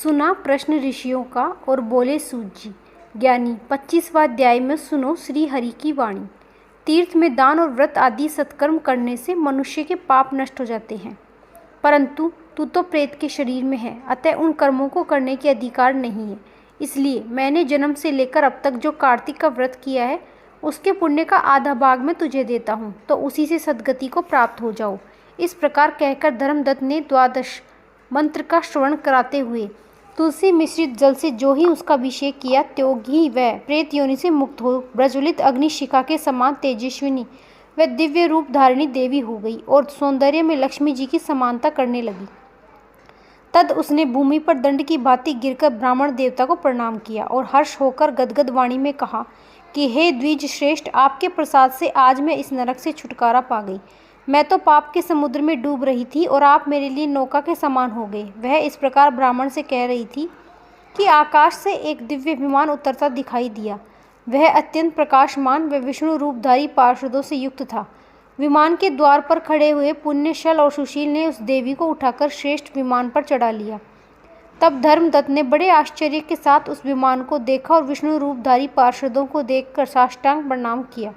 सुना प्रश्न ऋषियों का और बोले सूत जी, ज्ञानी 25वां अध्याय में सुनो श्री हरि की वाणी। तीर्थ में दान और व्रत आदि सत्कर्म करने से मनुष्य के पाप नष्ट हो जाते हैं, परंतु तू तो प्रेत के शरीर में है, अतः उन कर्मों को करने के अधिकार नहीं है। इसलिए मैंने जन्म से लेकर अब तक जो कार्तिक का व्रत किया है, उसके पुण्य का आधा भाग मैं तुझे देता हूँ, तो उसी से सद्गति को प्राप्त हो जाओ। इस प्रकार कहकर धर्मदत्त ने 12 मंत्र का श्रवण कराते हुए तुलसी मिश्रित जल से जो ही उसका अभिषेक किया, त्यों ही वह प्रेत योनि से मुक्त हो प्रज्वलित अग्निशिखा के समान तेजस्विनी व दिव्य रूप धारिणी देवी हो गई और सौंदर्य में लक्ष्मी जी की समानता करने लगी। तद उसने भूमि पर दंड की भांति गिरकर ब्राह्मण देवता को प्रणाम किया और हर्ष होकर गदगद वाणी में कहा कि हे द्विज श्रेष्ठ, आपके प्रसाद से आज मैं इस नरक से छुटकारा पा गई। मैं तो पाप के समुद्र में डूब रही थी और आप मेरे लिए नौका के समान हो गए। वह इस प्रकार ब्राह्मण से कह रही थी कि आकाश से एक दिव्य विमान उतरता दिखाई दिया। वह अत्यंत प्रकाशमान व विष्णु रूपधारी पार्षदों से युक्त था। विमान के द्वार पर खड़े हुए पुण्यशल और सुशील ने उस देवी को उठाकर श्रेष्ठ विमान पर चढ़ा लिया। तब धर्मदत्त ने बड़े आश्चर्य के साथ उस विमान को देखा और विष्णु रूपधारी पार्षदों को देखकर साष्टांग प्रणाम किया।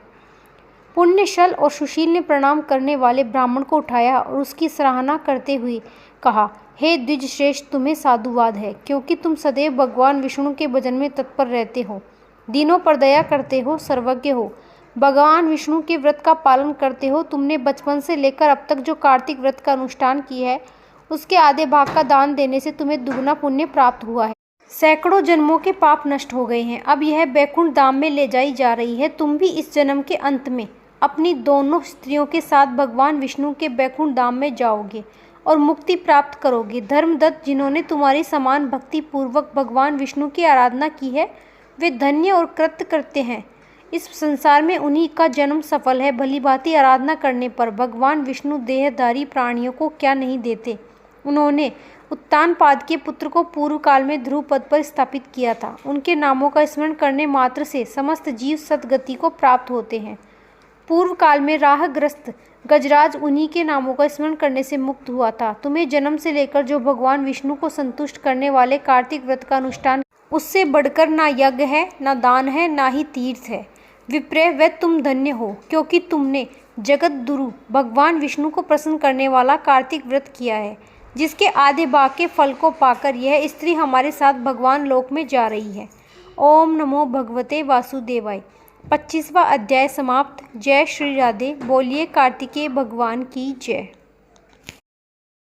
पुण्यशल और सुशील ने प्रणाम करने वाले ब्राह्मण को उठाया और उसकी सराहना करते हुए कहा, हे द्विज श्रेष्ठ, तुम्हें साधुवाद है, क्योंकि तुम सदैव भगवान विष्णु के भजन में तत्पर रहते हो, दीनों पर दया करते हो, सर्वज्ञ हो, भगवान विष्णु के व्रत का पालन करते हो। तुमने बचपन से लेकर अब तक जो कार्तिक व्रत का अनुष्ठान किया है, उसके आधे भाग का दान देने से तुम्हें दुगना पुण्य प्राप्त हुआ है। सैकड़ों जन्मों के पाप नष्ट हो गए हैं। अब यह बैकुंठ धाम में ले जाई जा रही है। तुम भी इस जन्म के अंत में अपनी दोनों स्त्रियों के साथ भगवान विष्णु के बैकुंठ धाम में जाओगे और मुक्ति प्राप्त करोगे। धर्मदत्त, जिन्होंने तुम्हारी समान भक्ति पूर्वक भगवान विष्णु की आराधना की है, वे धन्य और कृत्य करते हैं। इस संसार में उन्हीं का जन्म सफल है। भलीभांति आराधना करने पर भगवान विष्णु देहधारी प्राणियों को क्या नहीं देते। उन्होंने उत्तानपाद के पुत्र को पूर्व काल में ध्रुव पद पर स्थापित किया था। उनके नामों का स्मरण करने मात्र से समस्त जीव सद्गति को प्राप्त होते हैं। पूर्व काल में राहग्रस्त गजराज उन्हीं के नामों का स्मरण करने से मुक्त हुआ था। तुम्हें जन्म से लेकर जो भगवान विष्णु को संतुष्ट करने वाले कार्तिक व्रत का अनुष्ठान, उससे बढ़कर ना यज्ञ है, ना दान है, ना ही तीर्थ है। विप्र, व तुम धन्य हो, क्योंकि तुमने जगत गुरु भगवान विष्णु को प्रसन्न करने वाला कार्तिक व्रत किया है, जिसके आधे भाग के फल को पाकर यह स्त्री हमारे साथ भगवान लोक में जा रही है। ओम नमो भगवते वासुदेवाय। 25वां अध्याय समाप्त। जय श्री राधे। बोलिए कार्तिकेय भगवान की जय।